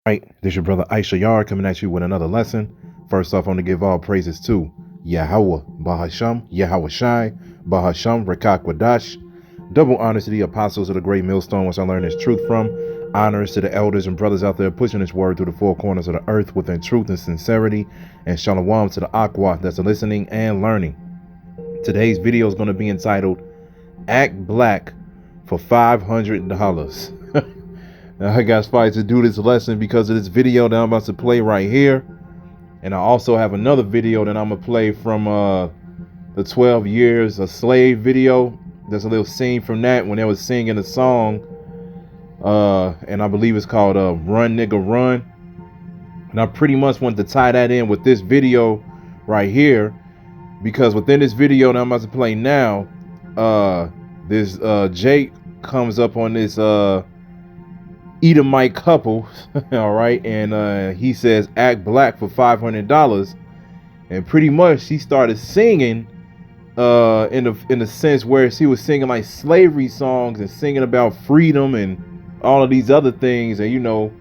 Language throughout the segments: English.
Right, this your brother Issachar coming at you with another lesson. First off, I want to give all praises to Yahweh, Bahasham, Yahweh Shai, Bahasham, Rachaa Quadash. Double honors to the apostles of the great millstone, which I learned this truth from. Honors to the elders and brothers out there pushing this word through the four corners of the earth within truth and sincerity. And shalom to the aqua that's listening and learning. Today's video is going to be entitled Act Black for $500. Now, I got inspired to do this lesson because of this video that I'm about to play right here. And I also have another video that I'm going to play from the 12 Years a Slave video. There's a little scene from that when they was singing a song. And I believe it's called Run Nigga Run. And I pretty much want to tie that in with this video right here. Because within this video that I'm about to play now, this Jake comes up on this Edomite couple, all right, and he says act black for $500, and pretty much she started singing in the sense where she was singing like slavery songs and singing about freedom and all of these other things, and you know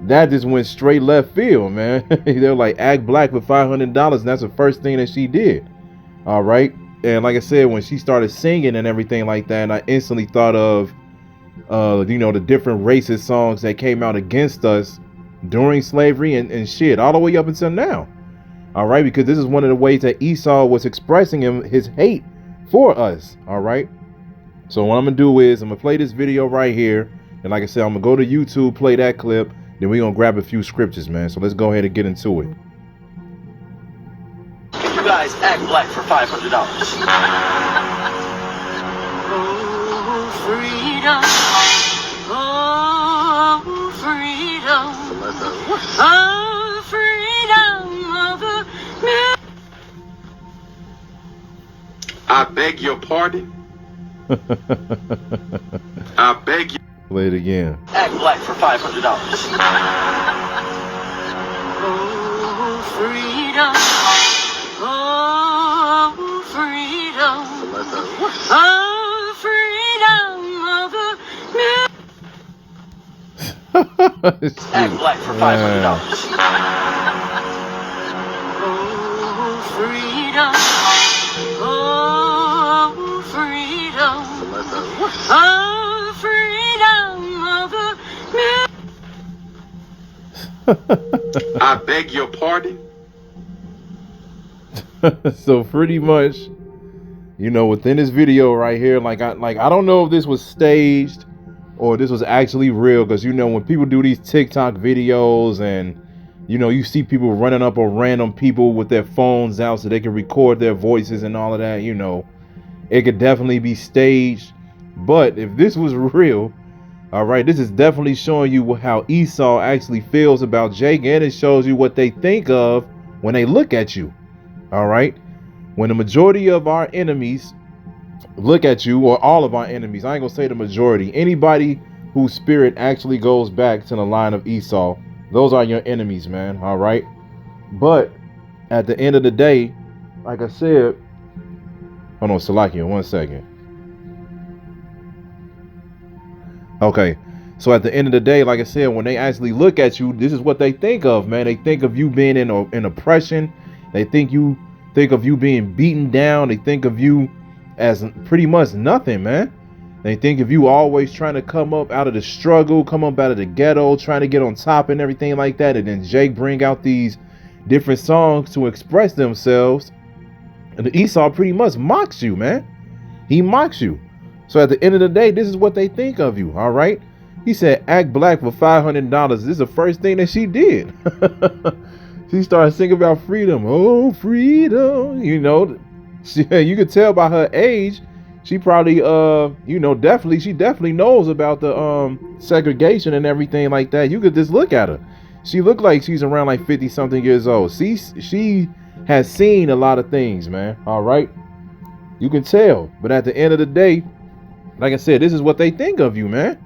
that just went straight left field, man. They're like act black for $500, and that's the first thing that she did, all right. And like I said, when she started singing and everything like that, and I instantly thought of you know, the different racist songs that came out against us during slavery and shit all the way up until now. All right, because this is one of the ways that Esau was expressing his hate for us. All right, so what I'm gonna do is I'm gonna play this video right here, and like I said, I'm gonna go to YouTube, play that clip, then we're gonna grab a few scriptures, man. So let's go ahead and get into it. You guys act black for $500. Oh, freedom. Oh, freedom. Oh, freedom of the... I beg your pardon. I beg you. Play it again. Act black for $500. Oh, freedom. Oh, freedom. Oh, freedom of the... Act black for $500. Oh, freedom. Oh, freedom. Oh, freedom of the... I beg your pardon. So pretty much, you know, within this video right here, like I don't know if this was staged or this was actually real, because you know when people do these TikTok videos and you know you see people running up on random people with their phones out so they can record their voices and all of that, you know, it could definitely be staged. But if this was real, all right, this is definitely showing you how Esau actually feels about Jake, and it shows you what they think of when they look at you. All right, when the majority of our enemies look at you, or all of our enemies, I ain't gonna say the majority, anybody whose spirit actually goes back to the line of Esau, those are your enemies, man. All right, but at the end of the day, like I said, hold on, Salakia, 1 second. Okay, so at the end of the day, like I said, when they actually look at you, this is what they think of, man. They think of you being in oppression. They think of you being beaten down. They think of you as pretty much nothing, man. They think of you always trying to come up out of the struggle, come up out of the ghetto, trying to get on top and everything like that. And then Jake bring out these different songs to express themselves. And Esau pretty much mocks you, man. He mocks you. So at the end of the day, this is what they think of you, all right? He said, act black for $500. This is the first thing that she did. She started singing about freedom. Oh, freedom. You know, you could tell by her age, she probably, you know, she definitely knows about the segregation and everything like that. You could just look at her. She looked like she's around like 50 something years old. She has seen a lot of things, man. All right. You can tell. But at the end of the day, like I said, this is what they think of you, man.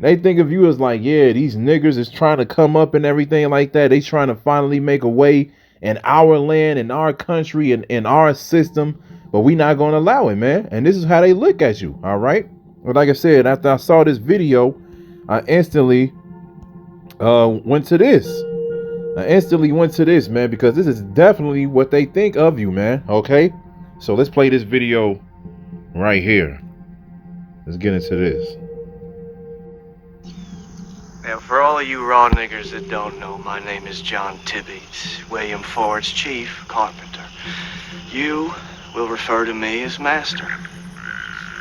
They think of you as like, yeah, these niggers is trying to come up and everything like that. They trying to finally make a way in our land, in our country, and in our system. But we not going to allow it, man. And this is how they look at you. All right. But like I said, after I saw this video, I instantly went to this. I instantly went to this, man, because this is definitely what they think of you, man. Okay, so let's play this video right here. Let's get into this. Now, for all of you raw niggers that don't know, my name is John Tibbets, William Ford's chief carpenter. You will refer to me as master.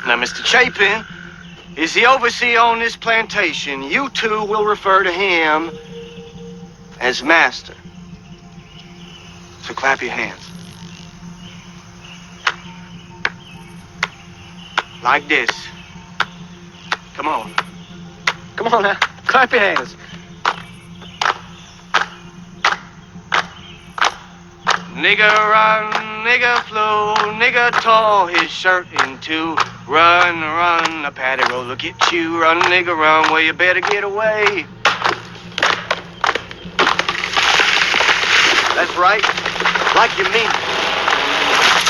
Now, Mr. Chapin is the overseer on this plantation. You two will refer to him as master. So clap your hands. Like this. Come on. Come on now. Clap your hands. Nigger run, nigger flow, nigger tore his shirt in two. Run, run, the paddy roller get you. Run, nigger, run, well, you better get away. That's right, like you mean it.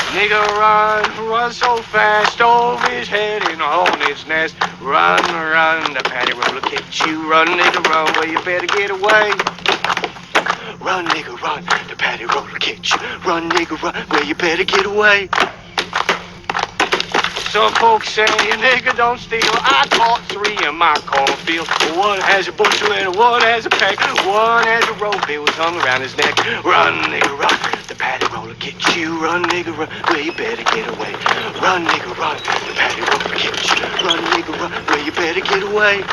Nigger run, run so fast, over his head in a hornet's nest. Run, run, the paddy roller catch you. Run, nigger, run, well, you better get away. Run, nigger, run, the paddy roller catch you. Run, nigger, run, well, you better get away. Some folks say a nigger don't steal. I caught 3 in my cornfield. One has a bushel and one has a peck. One has a rope, it was hung around his neck. Run, nigger, run, the paddy roller get you. Run, nigger, run, well, you better get away. Run, nigger, run, the paddy roller get you. Run, nigger, run, well, you better get away.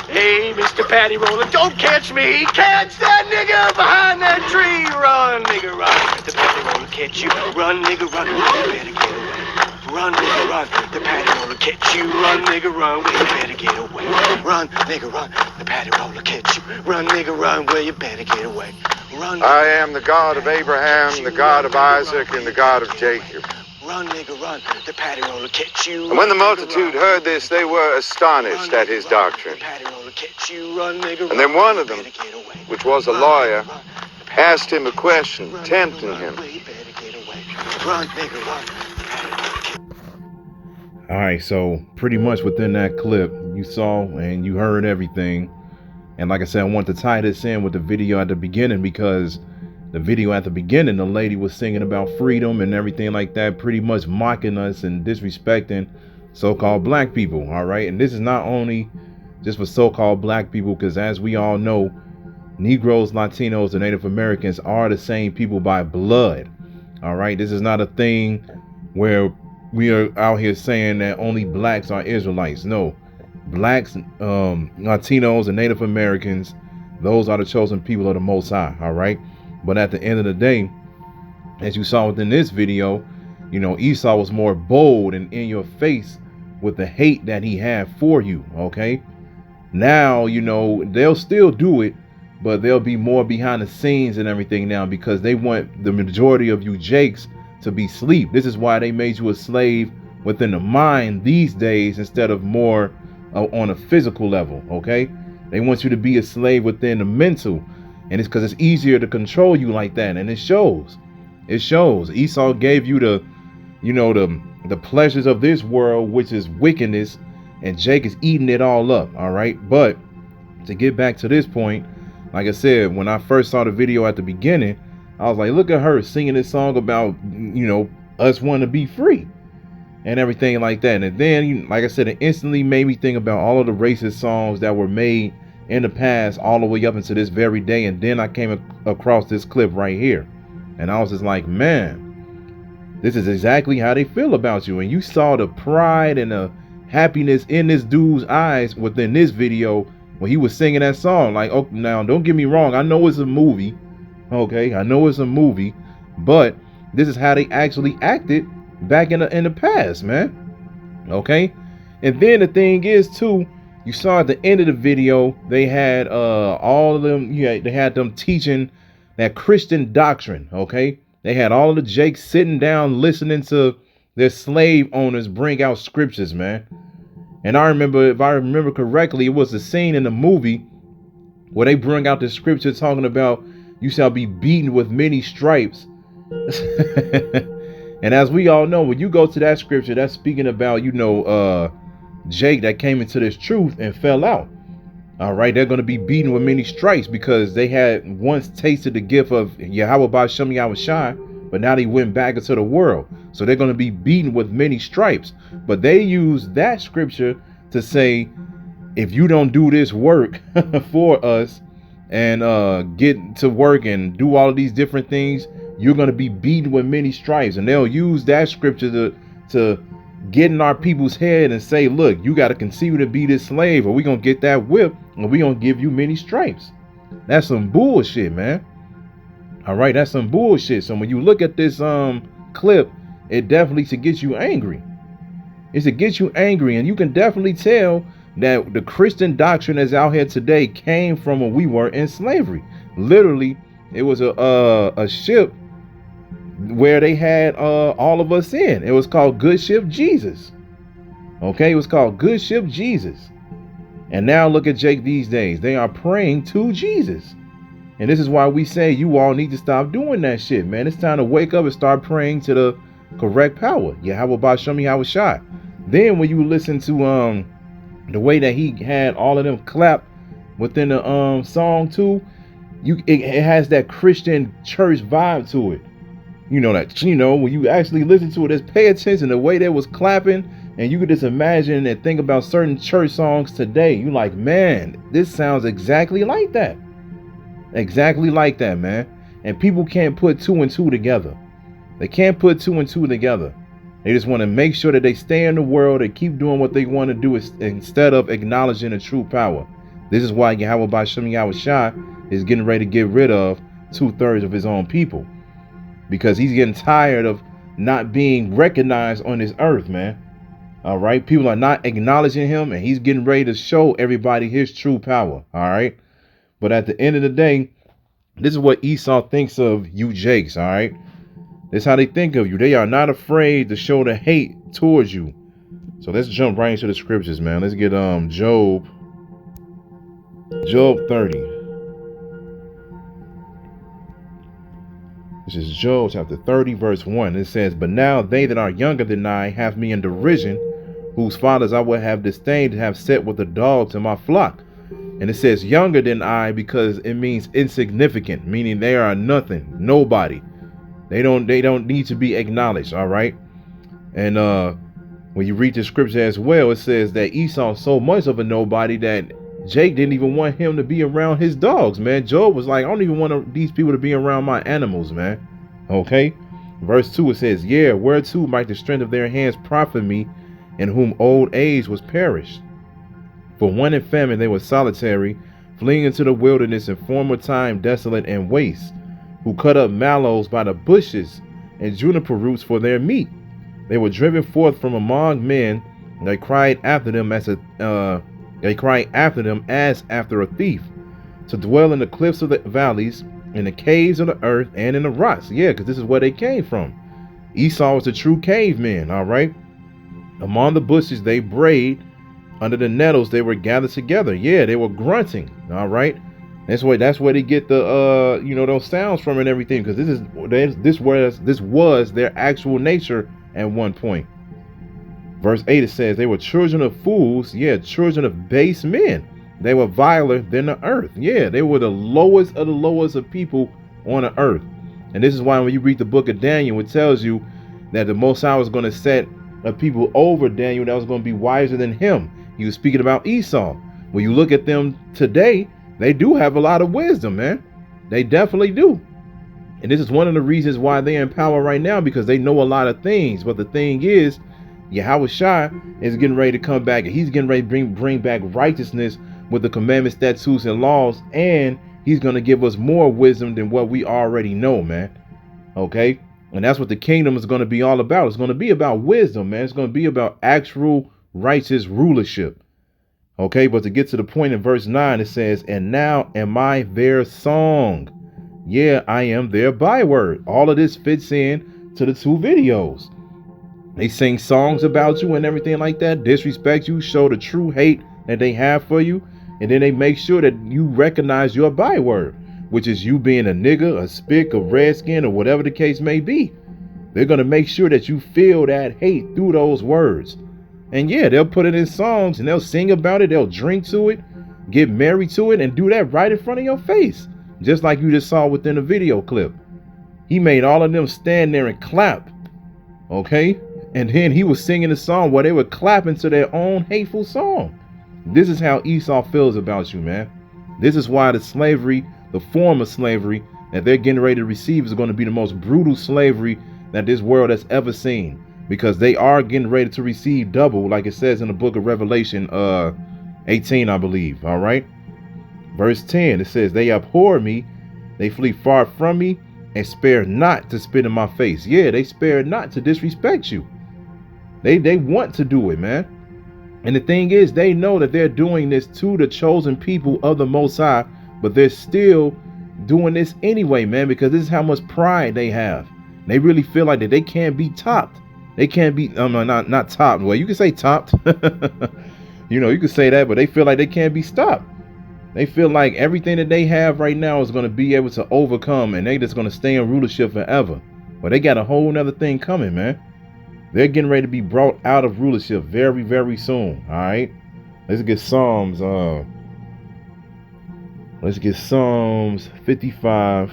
Hey, Mr. Paddy Roller, don't catch me. Catch that nigger behind that tree. Run, nigger, run, the paddy roller catch you. Run, nigger, run, well, you better get away. Run, nigga, run, the paddy roller catch you. Run, nigga, run, well, you better get away. Run, nigga, run, the paddy roller catch you. Run, nigga, run, well, you better get away. Run, I am the God of Abraham, the God of Isaac, and the God of Jacob. Run, nigga, run, the paddy roller catch you. And when the multitude heard this, they were astonished at his doctrine. And then one of them, which was a lawyer, asked him a question, tempting him. Run, nigga, run. All right, so pretty much within that clip, you saw and you heard everything. And like I said, I want to tie this in with the video at the beginning, because the video at the beginning, the lady was singing about freedom and everything like that, pretty much mocking us and disrespecting so-called black people. All right, and this is not only just for so-called black people, because as we all know, Negroes, Latinos, and Native Americans are the same people by blood. All right, this is not a thing where we are out here saying that only blacks are Israelites. No, blacks, Latinos, and Native Americans, those are the chosen people of the Most High. All right, but at the end of the day, as you saw within this video, you know, Esau was more bold and in your face with the hate that he had for you. Okay, now, you know, they'll still do it, but they'll be more behind the scenes and everything now, because they want the majority of you Jakes to be asleep. This is why they made you a slave within the mind these days, instead of more on a physical level. Okay, they want you to be a slave within the mental, and it's because it's easier to control you like that. And it shows. Esau gave you the, you know, the pleasures of this world, which is wickedness, and Jake is eating it all up. All right, but to get back to this point, like I said, when I first saw the video at the beginning, I was like, look at her singing this song about, you know, us wanting to be free and everything like that. And then, like I said, it instantly made me think about all of the racist songs that were made in the past, all the way up into this very day. And then I came across this clip right here, and I was just like, man, this is exactly how they feel about you. And you saw the pride and the happiness in this dude's eyes within this video when he was singing that song. Like, oh, now don't get me wrong, I know it's a movie. Okay, I know it's a movie, but this is how they actually acted back in the past, man. Okay, and then the thing is too, you saw at the end of the video, they had all of them. Yeah, they had them teaching that Christian doctrine. Okay, they had all of the Jakes sitting down listening to their slave owners bring out scriptures, man. And I remember, if I remember correctly, it was a scene in the movie where they bring out the scripture talking about, you shall be beaten with many stripes. And as we all know, when you go to that scripture, that's speaking about, you know, Jake that came into this truth and fell out. All right, they're going to be beaten with many stripes because they had once tasted the gift of Yahweh Ba'Shem Yahushai, but now they went back into the world. So they're going to be beaten with many stripes. But they use that scripture to say, if you don't do this work for us and get to work and do all of these different things, you're going to be beaten with many stripes. And they'll use that scripture to get in our people's head and say, look, you got to continue to be this slave or we're going to get that whip and we're going to give you many stripes. That's some bullshit, man. All right, that's some bullshit. So when you look at this clip, it definitely to get you angry. It's to get you angry, and you can definitely tell that the Christian doctrine that's out here today came from when we were in slavery. Literally, it was a ship where they had all of us in. It was called Good Ship Jesus. Okay, it was called Good Ship Jesus. And now look at Jake these days. They are praying to Jesus. And this is why we say you all need to stop doing that shit, man. It's time to wake up and start praying to the correct power. Yahweh Ba'Shem Yahushai. Then when you listen to the way that he had all of them clap within the song too, it has that Christian church vibe to it. You know that, when you actually listen to it, just pay attention to the way they was clapping, and you could just imagine and think about certain church songs today. You like, man, this sounds exactly like that. Exactly like that, man. And people can't put two and two together. They can't put two and two together. They just want to make sure that they stay in the world and keep doing what they want to do instead of acknowledging the true power. This is why Yahweh Ba'Shem Yahushai is getting ready to get rid of 2/3 of his own people. Because he's getting tired of not being recognized on this earth, man. All right. People are not acknowledging him, and he's getting ready to show everybody his true power. All right. But at the end of the day, this is what Esau thinks of you Jakes. All right. This is how they think of you. They are not afraid to show the hate towards you. So let's jump right into the scriptures, man. Let's get Job 30. This is Job chapter 30, verse 1. It says, but now they that are younger than I have me in derision, whose fathers I would have disdained to have set with the dogs in my flock. And it says younger than I because it means insignificant, meaning they are nothing, nobody. They don't need to be acknowledged. All right. And when you read the scripture as well, it says that Esau so much of a nobody that Jake didn't even want him to be around his dogs, man. Job was like, I don't even want these people to be around my animals, man. Okay. Verse 2, it says, yeah, whereto might the strength of their hands profit me, in whom old age was perished. For one in famine they were solitary, fleeing into the wilderness in former time desolate and waste, who cut up mallows by the bushes and juniper roots for their meat. They were driven forth from among men. They cried after them as after a thief, to dwell in the cliffs of the valleys, in the caves of the earth, and in the rocks. Yeah, because this is where they came from. Esau was the true caveman. All right. Among the bushes they brayed, under the nettles they were gathered together. Yeah, they were grunting. All right. That's where they get the those sounds from and everything, because this was their actual nature at one point. Verse 8, it says they were children of fools, yeah, children of base men. They were viler than the earth. Yeah, they were the lowest of the lowest of people on the earth. And this is why when you read the book of Daniel, it tells you that the Most High was going to set a people over Daniel that was going to be wiser than him. He was speaking about Esau. When you look at them today, they do have a lot of wisdom, man. They definitely do. And this is one of the reasons why they're in power right now, because they know a lot of things. But the thing is, Yahushua is getting ready to come back, and he's getting ready to bring back righteousness with the commandments, statutes, and laws. And he's going to give us more wisdom than what we already know, man. Okay. And that's what the kingdom is going to be all about. It's going to be about wisdom, man. It's going to be about actual righteous rulership. Okay, but to get to the point in verse 9, it says, and now am I their song. Yeah, I am their byword. All of this fits in to the two videos. They sing songs about you and everything like that, disrespect you, show the true hate that they have for you. And then they make sure that you recognize your byword, which is you being a nigger, a spick, a redskin, or whatever the case may be. They're going to make sure that you feel that hate through those words. And yeah, they'll put it in songs and they'll sing about it. They'll drink to it. get married to it and do that right in front of your face. Just like you just saw within the video clip. He made all of them stand there and clap. Okay? And then he was singing a song where they were clapping to their own hateful song. This is how Esau feels about you, man. This is why the slavery, the form of slavery that they're getting ready to receive is going to be the most brutal slavery that this world has ever seen. Because they are getting ready to receive double, like it says in the book of Revelation 18, I believe. All right. Verse 10, it says, they abhor me, they flee far from me, and spare not to spit in my face. Yeah, they spare not to disrespect you. They want to do it, man. And the thing is, they know that they're doing this to the chosen people of the Most High, but they're still doing this anyway, man, because this is how much pride they have. They really feel like that they can't be topped. They can't be, not topped. Well, you can say topped. You know, you can say that, but they feel like they can't be stopped. They feel like everything that they have right now is going to be able to overcome, and they just going to stay in rulership forever. But they got a whole nother thing coming, man. They're getting ready to be brought out of rulership very, very soon. All right. Let's get Psalms. Let's get Psalms 55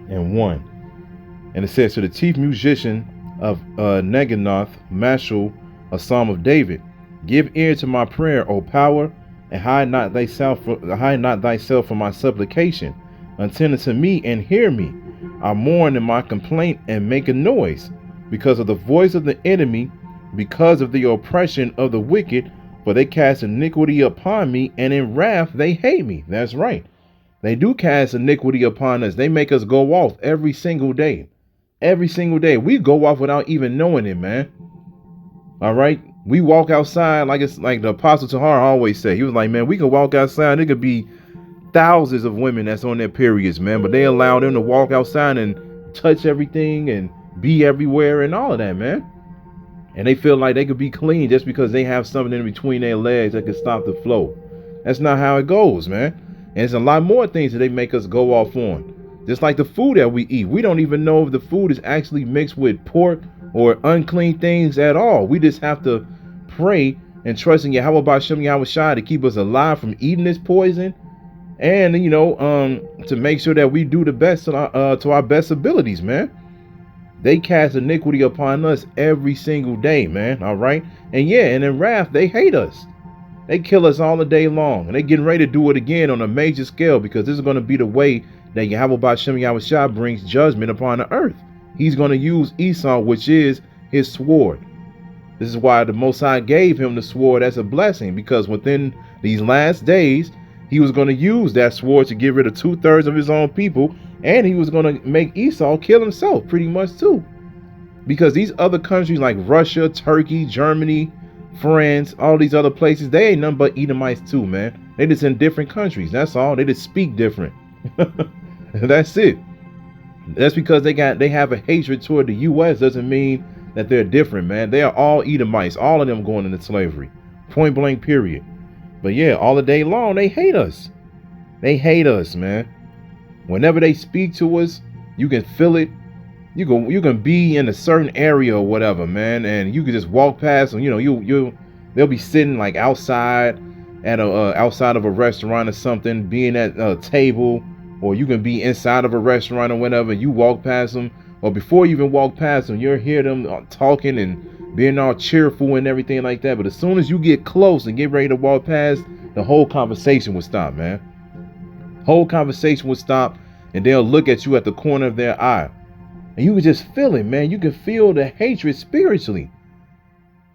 and 1. And it says, to the chief musician of Neganoth, Mashal, a psalm of David, give ear to my prayer, O power, and hide not thyself from my supplication. Attend unto me and hear me. I mourn in my complaint and make a noise, because of the voice of the enemy, because of the oppression of the wicked, for they cast iniquity upon me, and in wrath they hate me. That's right. They do cast iniquity upon us. They make us go off every single day. Every single day. We go off without even knowing it, man. All right. We walk outside like it's like the Apostle Tahar always said. He was like, man, we can walk outside. There could be thousands of women that's on their periods, man, but they allow them to walk outside and touch everything and be everywhere and all of that, man. And they feel like they could be clean just because they have something in between their legs that can stop the flow. That's not how it goes, man. And there's a lot more things that they make us go off on. Just like the food that we eat. We don't even know if the food is actually mixed with pork or unclean things at all. We just have to pray and trust in Yahweh B'Shem Yahweh Shai to keep us alive from eating this poison. And, you know, to make sure that we do the best to our best abilities, man. They cast iniquity upon us every single day, man. All right. And yeah, and in wrath, they hate us. They kill us all the day long. And they getting ready to do it again on a major scale, because this is going to be the way that Yahweh B'Shem Yahweh Shai brings judgment upon the earth. He's going to use Esau, which is his sword. This is why the Most High gave him the sword as a blessing, because within these last days, he was going to use that sword to get rid of 2/3 of his own people. And he was going to make Esau kill himself pretty much too. Because these other countries like Russia, Turkey, Germany, France, all these other places, they ain't nothing but Edomites too, man. They just in different countries. That's all. They just speak different. That's it. That's because they have a hatred toward the U.S. doesn't mean that they're different, man. They are all Edomites. All of them going into slavery. Point blank, period. But yeah, all the day long, they hate us. They hate us, man. Whenever they speak to us, you can feel it. You can be in a certain area or whatever, man, and you can just walk past them. You know, they'll be sitting like outside at outside of a restaurant or something, being at a table, or you can be inside of a restaurant or whatever. You walk past them, or before you even walk past them, you'll hear them talking and being all cheerful and everything like that. But as soon as you get close and get ready to walk past, the whole conversation will stop, man. Whole conversation will stop, and they'll look at you at the corner of their eye, and you can just feel it, man. You can feel the hatred spiritually.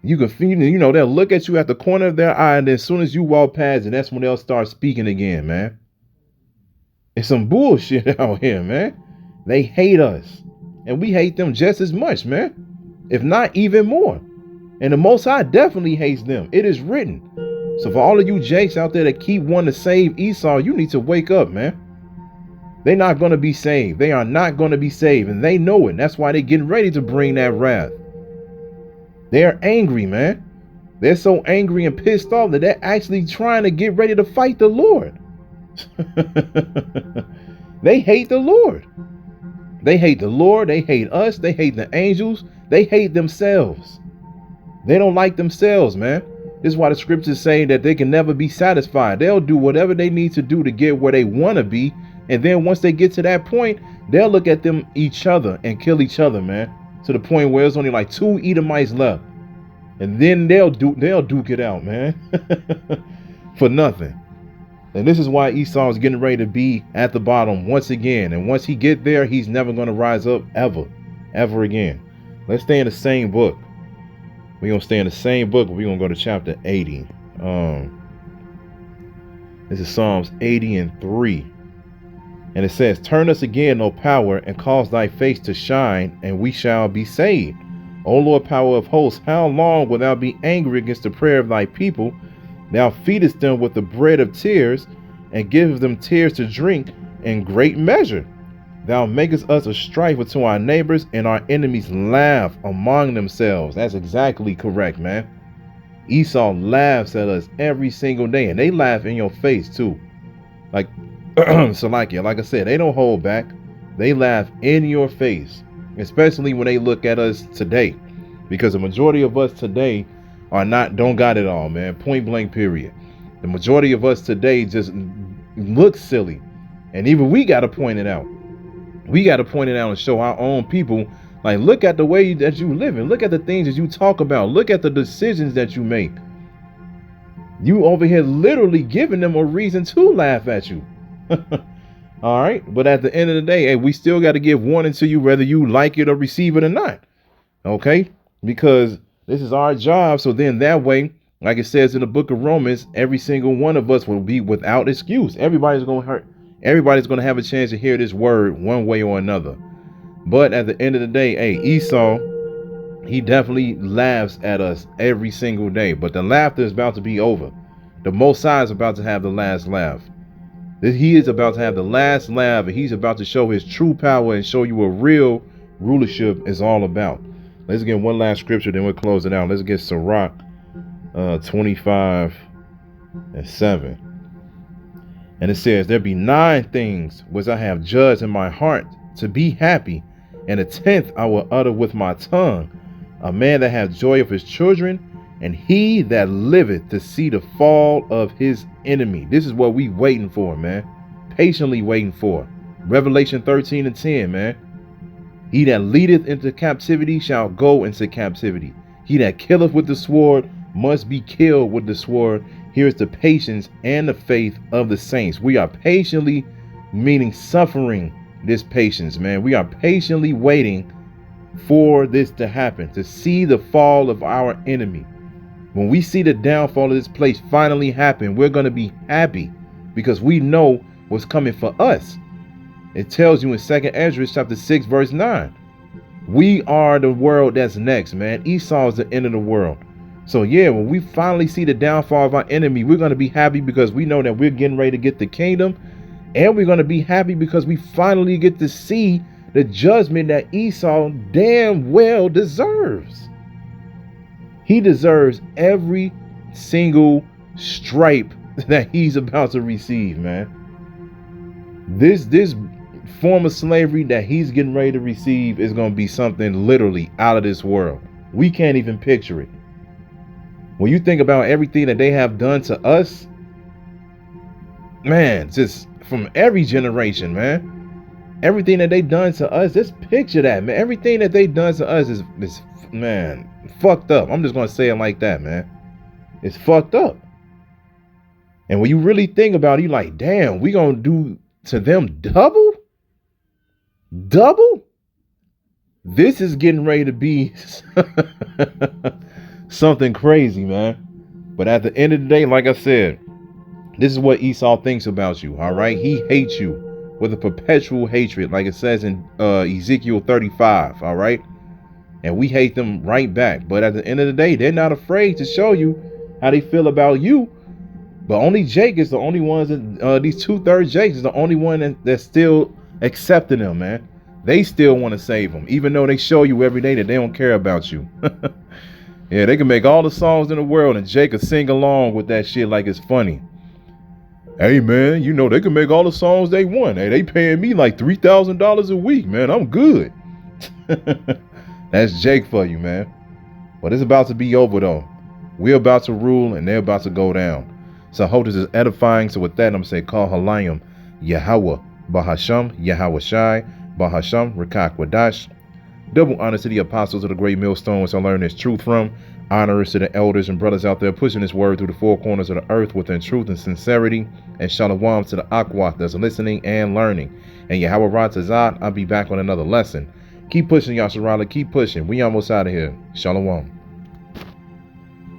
You can feel, you know, they'll look at you at the corner of their eye, and then as soon as you walk past, and that's when they'll start speaking again, man. It's some bullshit out here, man. They hate us, and we hate them just as much, man, if not even more. And the Most High definitely hates them. It is written. So for all of you jakes out there that keep wanting to save Esau, you need to wake up, man. They're not going to be saved. They are not going to be saved, and they know it. That's why they're getting ready to bring that wrath. They're angry, man. They're so angry and pissed off that they're actually trying to get ready to fight the Lord. They hate the Lord. They hate the Lord. They hate us. They hate the angels. They hate themselves. They don't like themselves, man. This is why the scriptures say that they can never be satisfied. They'll do whatever they need to do to get where they want to be. And then once they get to that point, they'll look at each other and kill each other, man. To the point where it's only like 2 Edomites left. And then they'll duke it out, man. For nothing. And this is why Esau is getting ready to be at the bottom once again. And once he get there, he's never going to rise up ever again. Let's stay in the same book. We're going to stay in the same book, but we're going to go to chapter 80. This is Psalms 80:3. And it says, turn us again, O power, and cause thy face to shine, and we shall be saved. O Lord, power of hosts, how long wilt thou be angry against the prayer of thy people? Thou feedest them with the bread of tears, and givest them tears to drink in great measure. Thou makest us a strife unto our neighbors, and our enemies laugh among themselves. That's exactly correct, man. Esau laughs at us every single day, and they laugh in your face too. Like Salakia, like I said, they don't hold back. They laugh in your face, especially when they look at us today, because the majority of us today don't got it all, man. Point blank, period. The majority of us today just look silly, and even we got to point it out. We got to point it out and show our own people, like, look at the way that you live and look at the things that you talk about. Look at the decisions that you make. You over here literally giving them a reason to laugh at you. All right. But at the end of the day, hey, we still got to give warning to you, whether you like it or receive it or not. OK, because this is our job. So then that way, like it says in the book of Romans, every single one of us will be without excuse. Everybody's going to hurt. Everybody's going to have a chance to hear this word one way or another. But at the end of the day, hey, Esau, he definitely laughs at us every single day. But the laughter is about to be over. The Most High is about to have the last laugh. He is about to have the last laugh, and he's about to show his true power and show you what real rulership is all about. Let's get one last scripture, then we'll close it out. Let's get Sirach 25:7. And it says, there be 9 things which I have judged in my heart to be happy, and the 10th I will utter with my tongue. A man that hath joy of his children, and he that liveth to see the fall of his enemy. This is what we waiting for, man. Patiently waiting for. Revelation 13:10, man. He that leadeth into captivity shall go into captivity. He that killeth with the sword must be killed with the sword. Here is the patience and the faith of the saints. We are patiently, meaning suffering this patience, man. We are patiently waiting for this to happen, to see the fall of our enemy. When we see the downfall of this place finally happen, we're going to be happy because we know what's coming for us. It tells you in 2nd Ezra chapter 6 verse 9. We are the world that's next, man. Esau is the end of the world. So yeah, when we finally see the downfall of our enemy, we're going to be happy because we know that we're getting ready to get the kingdom. And we're going to be happy because we finally get to see the judgment that Esau damn well deserves. He deserves every single stripe that he's about to receive, man. This form of slavery that he's getting ready to receive is going to be something literally out of this world. We can't even picture it. When you think about everything that they have done to us, man, just from every generation, man, everything that they done to us, just picture that, man. Everything that they done to us is man, fucked up. I'm just going to say it like that, man. It's fucked up. And when you really think about it, you're like, damn, we going to do to them double? Double? This is getting ready to be something crazy, man. But at the end of the day, like I said, this is what Esau thinks about you, all right? He hates you with a perpetual hatred, like it says in Ezekiel 35, all right? And we hate them right back. But at the end of the day, they're not afraid to show you how they feel about you. But only Jake is the only ones that, these 2/3 Jakes is the only one that's still accepting them, man. They still want to save them, even though they show you every day that they don't care about you. Yeah, they can make all the songs in the world and Jake can sing along with that shit like it's funny. Hey, man, you know, they can make all the songs they want. Hey, they paying me like $3,000 a week, man. I'm good. That's Jake for you, man. But it's about to be over, though. We're about to rule and they're about to go down. So I hope this is edifying. So with that, I'm going to say, Call Halayim, Yahweh, Bahasham, Yahweh Shai, Bahasham, Rachaa Quadash. Double honor to the apostles of the great millstone, which I learned this truth from. Honor is to the elders and brothers out there pushing this word through the four corners of the earth within truth and sincerity. And shalom to the Akwat that's listening and learning. And Yahweh Ratazat, I'll be back on another lesson. Keep pushing, Yasharala. Keep pushing. We almost out of here. Shalom.